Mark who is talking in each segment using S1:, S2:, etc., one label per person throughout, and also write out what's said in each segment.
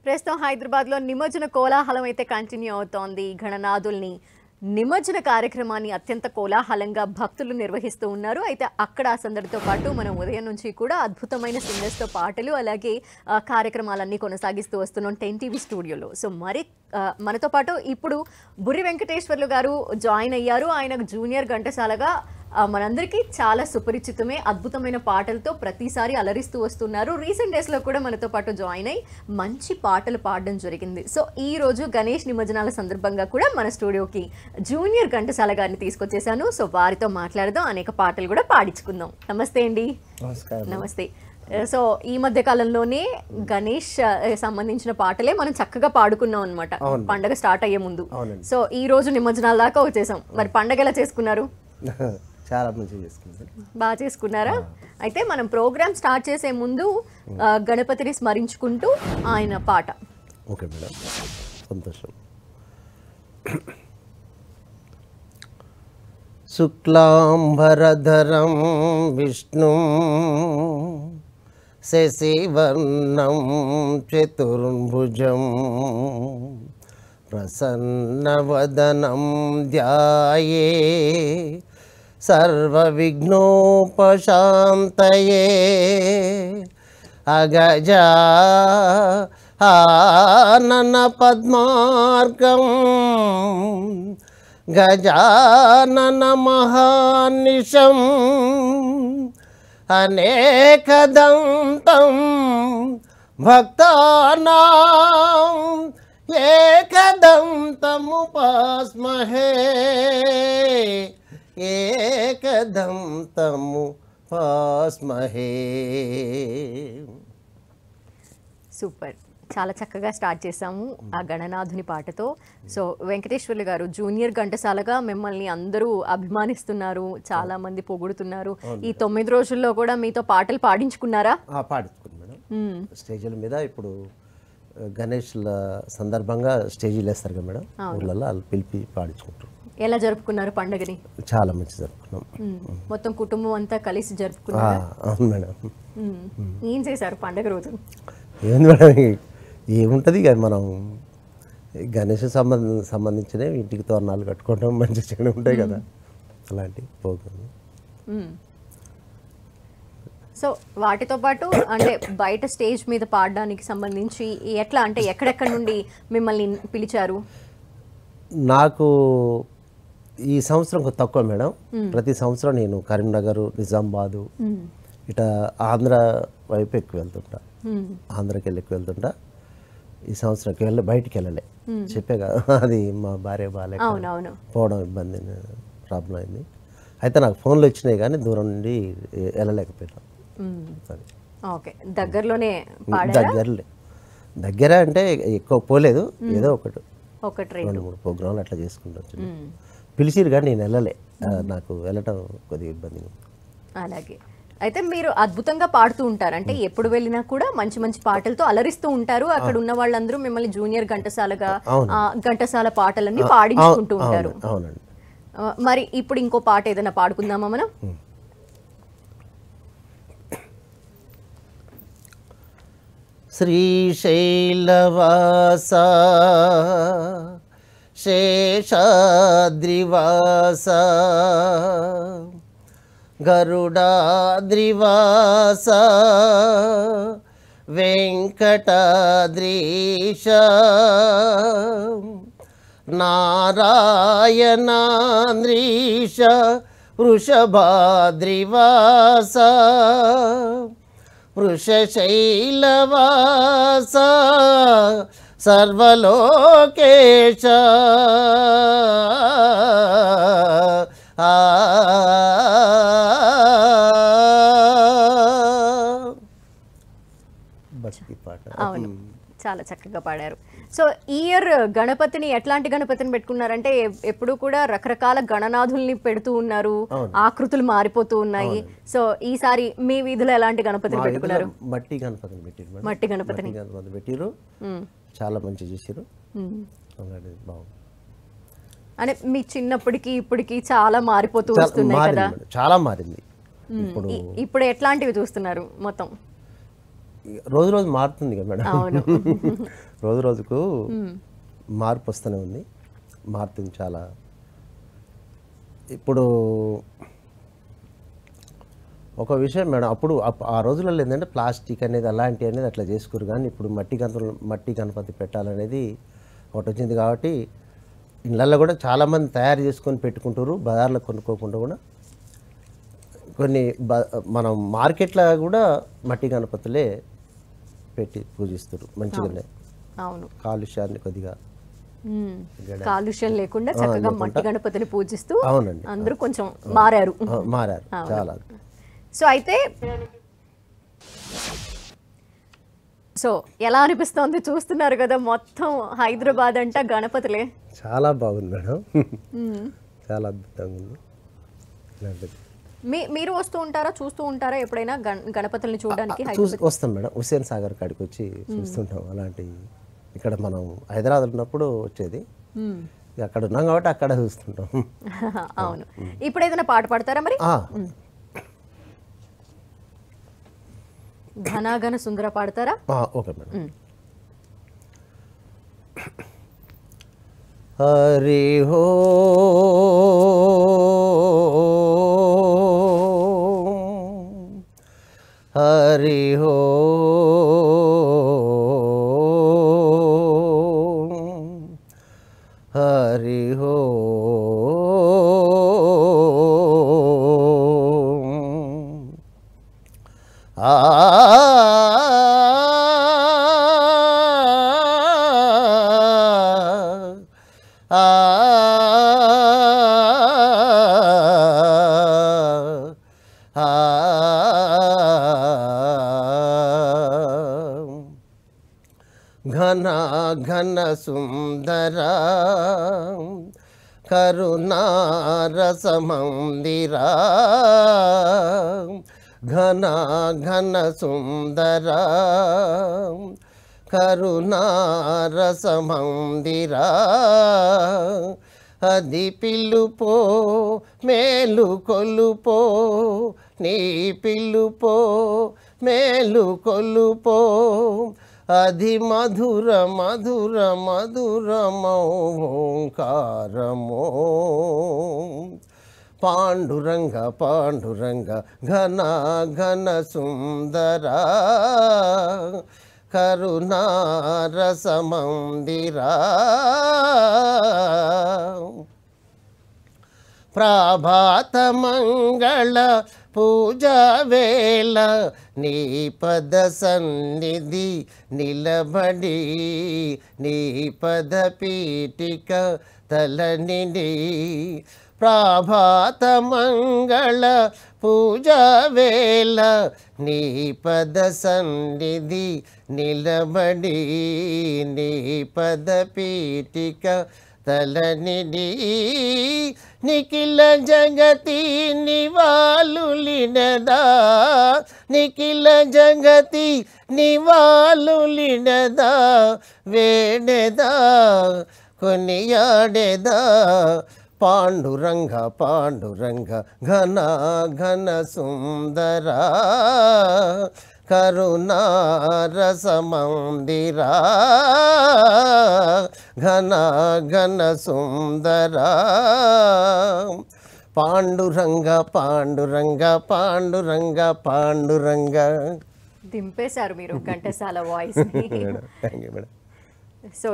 S1: ప్రస్తుతం హైదరాబాద్లో నిమజ్జన కోలాహలం అయితే కంటిన్యూ అవుతోంది. గణనాథుల్ని నిమజ్జన కార్యక్రమాన్ని అత్యంత కోలాహలంగా భక్తులు నిర్వహిస్తూ ఉన్నారు. అయితే అక్కడ ఆ సందడితో పాటు మనం ఉదయం నుంచి కూడా అద్భుతమైన సింగర్స్తో పాటలు అలాగే కార్యక్రమాలన్నీ కొనసాగిస్తూ వస్తున్నాం 10 టీవీ స్టూడియోలో. సో మరి మనతో పాటు ఇప్పుడు బుర్రి వెంకటేశ్వర్లు గారు జాయిన్ అయ్యారు. ఆయన జూనియర్ ఘంటసాలగా మనందరికీ చాలా సుపరిచితమే. అద్భుతమైన పాటలతో ప్రతిసారి అలరిస్తూ వస్తున్నారు. రీసెంట్ డేస్లో కూడా మనతో పాటు జాయిన్ అయ్యి మంచి పాటలు పాడడం జరిగింది. సో ఈ రోజు గణేష్ నిమజ్జనాల సందర్భంగా కూడా మన స్టూడియోకి జూనియర్ ఘంటసాల గారిని తీసుకొచ్చేసాను. సో వారితో మాట్లాడదాం, అనేక పాటలు కూడా పాడించుకుందాం. నమస్తే అండి. నమస్తే. సో ఈ మధ్య కాలంలోనే గణేష్ సంబంధించిన పాటలే మనం చక్కగా పాడుకున్నాం అనమాట పండగ స్టార్ట్ అయ్యే ముందు. సో ఈ రోజు నిమజ్జనాల దాకా వచ్చేసాం. మరి పండగ ఎలా చేసుకున్నారు?
S2: చాలా మంచిగా చేసుకున్నారు.
S1: బాగా చేసుకున్నారా? అయితే మనం ప్రోగ్రామ్ స్టార్ట్ చేసే ముందు గణపతిని స్మరించుకుంటూ ఆయన పాట.
S2: ఓకే మేడం, సంతోషం. శుక్లాంబరధరం విష్ణు శశివర్ణం చతుర్భుజం ప్రసన్నవదనం ధ్యాయే సర్వవిఘ్నోపశాంతయే అగజా ఆనన పద్మార్కం గజానన మహానిశం అనేకదంతం భక్తానాం ఏకదంతముపాస్మహే ఏకదంతముపాస్మహే.
S1: సూపర్, చాలా చక్కగా స్టార్ట్ చేసాము ఆ గణనాథుని పాటతో. సో వెంకటేశ్వర్లు గారు జూనియర్ ఘంటసాలగా మిమ్మల్ని అందరూ అభిమానిస్తున్నారు, చాలా మంది పొగుడుతున్నారు. ఈ 9 రోజుల్లో కూడా మీతో పాటలు పాడించుకున్నారా?
S2: పాడించుకున్నాను మేడం. స్టేజ్ల మీద ఇప్పుడు గణేష్ల సందర్భంగా స్టేజీలు వేస్తారు కదా మేడం, ఊళ్ళల్లో వాళ్ళు పిలిపి పాడించుకుంటారు.
S1: ఎలా జరుపుకున్నారు పండుగని?
S2: చాలా మంచి జరుపుకున్నాం.
S1: మొత్తం కుటుంబం అంతా కలిసి జరుపుకున్నారు.
S2: అవును మేడం.
S1: ఏం చేశారు పండుగ రోజు?
S2: ఏంది మేడం, ఏముంటుంది ఇక మనం గణేష్ సంబంధించిన ఇంటికి తోరణాలు కట్టుకోవడం మంచి చెడు ఉంటాయి కదా, అలాంటి ప్రోగ్రామ్.
S1: సో వాటితో పాటు అంటే బయట స్టేజ్ మీద పాడడానికి సంబంధించి ఎట్లా, అంటే ఎక్కడెక్కడ నుండి మిమ్మల్ని పిలిచారు?
S2: నాకు ఈ సంవత్సరం తక్కువ మేడం. ప్రతి సంవత్సరం నేను కరీంనగర్, నిజామాబాదు ఇట్లా ఆంధ్ర వైపు ఎక్కువ వెళ్తుంటా, ఆంధ్రకి వెళ్ళి ఎక్కువ వెళ్తుంటా. ఈ సంవత్సరం బయటికి వెళ్ళలే, చెప్పే కదా, అది మా భార్య బాగాలేక పోవడం ఇబ్బంది, ప్రాబ్లం అయింది. అయితే నాకు ఫోన్లు వచ్చినాయి కానీ దూరం నుండి వెళ్ళలేకపోయినా.
S1: దగ్గరలోనే
S2: దగ్గర అంటే ఎక్కువ పోలేదు, ఏదో ఒకటి 2-3 ప్రోగ్రాంలు అట్లా చేసుకుంటూ వచ్చింది. పిలిచిరు కానీ నేను వెళ్ళలే, నాకు వెళ్ళటం కొద్దిగా ఇబ్బంది.
S1: అలాగే. అయితే మీరు అద్భుతంగా పాడుతూ ఉంటారు, అంటే ఎప్పుడు వెళ్ళినా కూడా మంచి మంచి పాటలతో అలరిస్తూ ఉంటారు. అక్కడ ఉన్న వాళ్ళందరూ మిమ్మల్ని జూనియర్ ఘంటసాలగా ఘంటసాల పాటలన్నీ పాడించుకుంటూ ఉంటారు. మరి ఇప్పుడు ఇంకో పాట ఏదైనా పాడుకుందామా మనం?
S2: శ్రీశైలవాస శేషాద్రివాస గరుడాద్రివాస వెంకటాద్రీశ నారాయణాద్రీశ వృషభాద్రివాస వృషశైలవాస సర్వలోకేశ భక్తి పాట.
S1: అవును, చాలా చక్కగా పాడారు. సో ఈ ఇయర్ గణపతిని ఎట్లాంటి గణపతిని పెట్టుకున్నారంటే ఎప్పుడు కూడా రకరకాల గణనాథుల్ని పెడుతూ ఉన్నారు, ఆకృతులు మారిపోతూ ఉన్నాయి. సో ఈసారి మీ వీధిలో ఎలాంటి గణపతిని పెట్టుకున్నారు?
S2: మట్టి గణపతిని పెట్టారు.
S1: మట్టి గణపతిని
S2: పెట్టారు, చాలా మంచి చేశారు.
S1: అంటే మీ చిన్నప్పటికి ఇప్పటికి చాలా మారిపోతూ వస్తున్నాయి కదా?
S2: చాలా మారింది.
S1: ఇప్పుడు ఎట్లాంటివి చూస్తున్నారు మొత్తం?
S2: రోజు రోజు మారుతుంది కదా మేడం.
S1: అవును.
S2: రోజు రోజుకు మార్పు వస్తూనే ఉంది, మారుతుంది చాలా. ఇప్పుడు ఒక విషయం మేడం, అప్పుడు ఆ రోజులలో ఏంటంటే ప్లాస్టిక్ అనేది అలాంటివి అనేది అట్లా చేసుకోరు, కానీ ఇప్పుడు మట్టి గణపతి పెట్టాలనేది ఒకటి వచ్చింది కాబట్టి ఇళ్ళల్లో కూడా చాలామంది తయారు చేసుకొని పెట్టుకుంటారు, బజార్లో కొనుక్కోకుండా కూడా. కొన్ని మనం మార్కెట్లో కూడా మట్టి గణపతులే పెట్టి పూజిస్తారు మంచిగానే.
S1: అవును,
S2: కాలుష్యాన్ని కొద్దిగా
S1: కాలుష్యం లేకుండా చక్కగా మట్టి గణపతిని పూజిస్తూ
S2: అవునండి
S1: అందరూ కొంచెం మారారు.
S2: మారారు చాలా.
S1: సో అయితే సో ఎలా అనిపిస్తోంది? చూస్తున్నారు కదా, మొత్తం హైదరాబాద్ అంట గణపతులే.
S2: చాలా బాగుంది మేడం, చాలా అద్భుతంగా ఉంది గణపతి.
S1: మీరు వస్తూ ఉంటారా, చూస్తూ ఉంటారా ఎప్పుడైనా గణపతుల్ని చూడడానికి?
S2: వస్తాం మేడం, హుస్సేన్ సాగర్ కాడికి వచ్చి చూస్తుంటాం. అలాంటి ఇక్కడ మనం హైదరాబాద్ ఉన్నప్పుడు వచ్చేది, అక్కడ ఉన్నాం కాబట్టి అక్కడ చూస్తుంటాం.
S1: అవును. ఇప్పుడు ఏదైనా పాట పాడతారా మరి? ఘనాఘన సుందర పాడతారా?
S2: Okay madam. హరి హో హరి హో హరి హో ఘన ఘన సుందర కరుణారసమందిరా ఘన ఘన సుందర కరుణారసమందిరా అది పిలుపో మేలు కొలుపో నీ పిలుపో మేలు కొలుపో అది మధుర మధుర మధురమో ఓంకారమో పాండురంగ పాండురంగ ఘన ఘన సుందర కరుణారసమందిరా ప్రభాత మంగళ పూజా వేళ నీ పద సన్నిధి నిలబడి నీ పద పీఠిక తలనిడి ప్రభాత మంగళ పూజా వేళ నీ పద సన్నిధి నిలబడి నీ పద పీఠిక తలనిడి నిఖిల జగతి నివాళులినదా నిఖిల జగతి నివాళులినదా వేడెదా కొనియాడెదా పాండురంగ పాండురంగ ఘన ఘన సుందర కరుణారసమందిరా ఘన ఘన సుందర పాండురంగ పాండురంగ పాండురంగ పాండురంగ.
S1: దింపేశారు మీరు ఘంటసాల వాయిస్. సో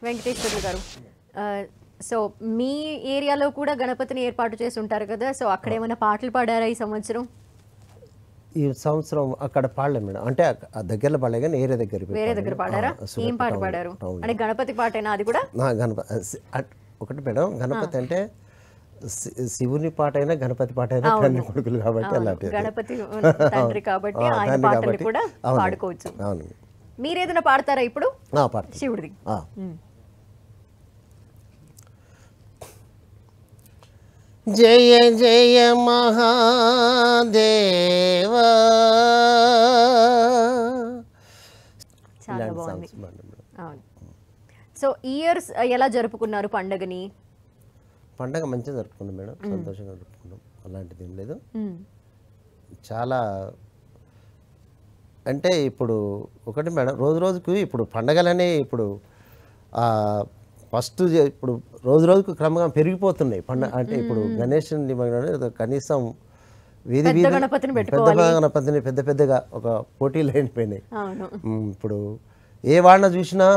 S1: వెంకటేశ్వర్లు గారు, సో మీ ఏరియాలో కూడా గణపతిని ఏర్పాటు చేసి ఉంటారు కదా, సో అక్కడ ఏమైనా పాటలు పాడారా ఈ సంవత్సరం?
S2: ఈ సంవత్సరం అక్కడ పాడలే మేడం, అంటే ఆ దగ్గరలో పాడలే కానీ వేరే
S1: దగ్గర పాడారా? ఏం పాట పాడారు? అంటే గణపతి పాటేనా అది కూడా?
S2: గణపతి ఒకటి మేడం, గణపతి అంటే శివుని పాట అయినా గణపతి పాట అయినా తండ్రి కొడుకులు కాబట్టి అలాంటి
S1: గణపతి తండ్రి కాబట్టి ఆయన పాటలు కూడా పాడుకోవచ్చు.
S2: అవును.
S1: మీరేదైనా పాడతారా ఇప్పుడు? శివుడిది.
S2: జయ జయ మహాదేవా.
S1: చాలా బాగుంది. అవును. సో ఇయర్స్ ఎలా జరుపుకున్నారు పండగని?
S2: పండగ మంచిగా జరుపుకున్నాం మేడం, సంతోషంగా జరుపుకున్నాం, అలాంటిది ఏం లేదు. చాలా అంటే ఇప్పుడు ఒకటి మేడం, రోజు రోజుకు ఇప్పుడు పండగలనే ఇప్పుడు ఫస్ట్ ఇప్పుడు రోజు రోజుకు క్రమంగా పెరిగిపోతున్నాయి అంటే ఇప్పుడు గణేష్ నిమజ్జనం అనేది కనీసం వీధి వీధి పెద్ద గణపతిని పెద్ద పెద్దగా ఒక పోటీలు అయిపోయినాయి. ఇప్పుడు ఏ వాడిన చూసినా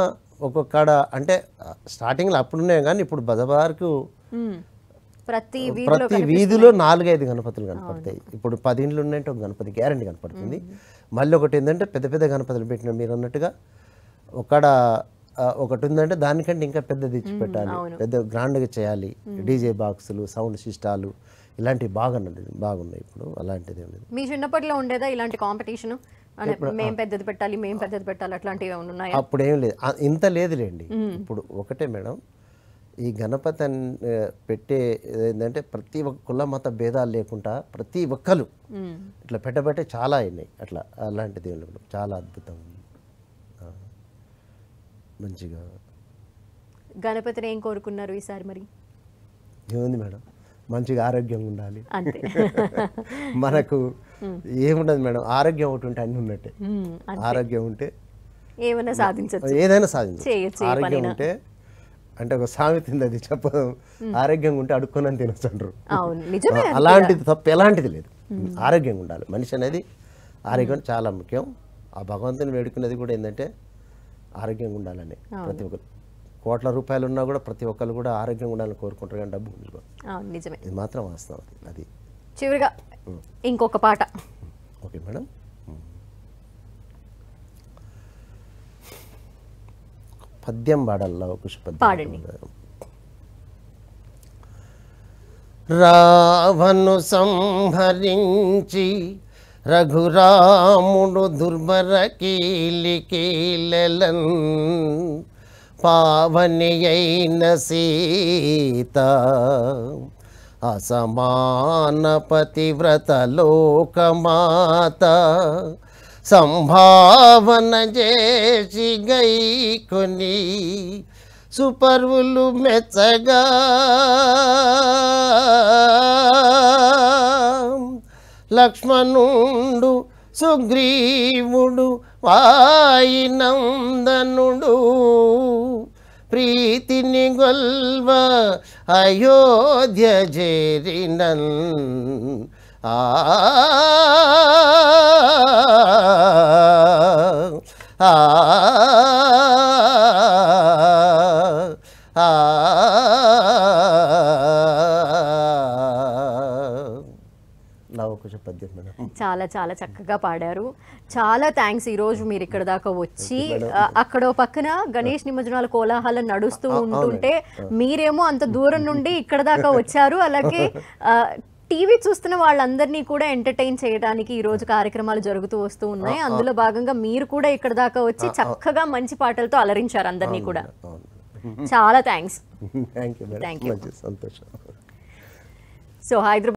S2: ఒక్కొక్కడ అంటే స్టార్టింగ్లో అప్పుడున్నాయి కానీ ఇప్పుడు బజార్కు ప్రతి వీధిలో 4-5 గణపతులు కనపడతాయి. ఇప్పుడు 10 ఇండ్లు ఉన్నాయంటే ఒక గణపతి గ్యారంటీ కనపడుతుంది. మళ్ళీ ఒకటి ఏంటంటే పెద్ద పెద్ద గణపతులు పెట్టిన మీరు అన్నట్టుగా ఒకటి ఉందంటే దానికంటే ఇంకా పెద్దది ఇచ్చి పెట్టాలి, పెద్ద గ్రాండ్గా చేయాలి. డీజే బాక్సులు, సౌండ్ సిస్టాలు ఇలాంటివి బాగున్నాయి ఇప్పుడు. అలాంటిది
S1: మీ చిన్నప్పటిలో ఉండేదా ఇలాంటి కాంపిటీషన్? మేము పెద్దది పెట్టాలి అట్లాంటివి ఉన్నాయా?
S2: అప్పుడు ఏం లేదు, ఇంత లేదులేండి. ఇప్పుడు ఒకటే మేడం, ఈ గణపతి పెట్టే ఏంటంటే ప్రతి ఒక్క కుల మత భేదాలు లేకుండా ప్రతి ఒక్కరు ఇట్లా పెట్టబట్టే చాలా అయినాయి. అట్లా అలాంటిది చాలా అద్భుతం, మంచిగా.
S1: గణపతిని ఏం కోరుకున్నారు ఈసారి మరి?
S2: ఏముంది మేడం, మంచిగా ఆరోగ్యంగా ఉండాలి. మనకు ఏముండదు మేడం, ఆరోగ్యం ఒకటి ఉంటే అన్నీ ఉన్నట్టే. ఆరోగ్యం ఉంటే
S1: ఏదైనా సాధించచ్చు.
S2: ఆరోగ్యం ఉంటే అంటే ఒక సామెత ఉంది, అది చెప్పదు, ఆరోగ్యంగా ఉంటే అడుక్కొని తినొచ్చు. అలాంటిది తప్పు ఎలాంటిది లేదు. ఆరోగ్యంగా ఉండాలి మనిషి అనేది. ఆరోగ్యం చాలా ముఖ్యం. ఆ భగవంతుని వేడుకునేది కూడా ఏంటంటే ఆరోగ్యంగా ఉండాలని. ప్రతి ఒక్కరు కోట్ల రూపాయలు ఉన్నా కూడా ప్రతి ఒక్కరు కూడా ఆరోగ్యంగా ఉండాలని కోరుకుంటారు, కానీ డబ్బు ఉంది.
S1: నిజమే,
S2: ఇది మాత్రం వాస్తవం. అది
S1: చివరిగా ఇంకొక పాట.
S2: Okay madam. పద్యం పాడాల,
S1: పాడండి.
S2: రావణు సంహరించి రఘురాముడు దుర్భర కీలికీలెలన్ పావని అయిన సీత అసమాన పతివ్రత లోకమాత సంభావన చేసి గైకొని సుపర్వులు మెచ్చగా లక్ష్మణుండు సుగ్రీవుడు వాయినందనుడు ప్రీతిని గొల్వ అయోధ్య చేరినన్ ఆ
S1: చాలా చాలా చక్కగా పాడారు. చాలా థ్యాంక్స్. ఈరోజు మీరు ఇక్కడ దాకా వచ్చి అక్కడ పక్కన గణేష్ నిమజ్జనాల కోలాహలం నడుస్తూ ఉంటుంటే మీరేమో అంత దూరం నుండి ఇక్కడ దాకా వచ్చారు. అలాగే టీవీ చూస్తున్న వాళ్ళందరినీ కూడా ఎంటర్టైన్ చేయడానికి ఈ రోజు కార్యక్రమాలు జరుగుతూ వస్తూ ఉన్నాయి. అందులో భాగంగా మీరు కూడా ఇక్కడ దాకా వచ్చి చక్కగా మంచి పాటలతో అలరించారు అందరినీ కూడా. చాలా thanks.
S2: Thank you.
S1: So Hyderabad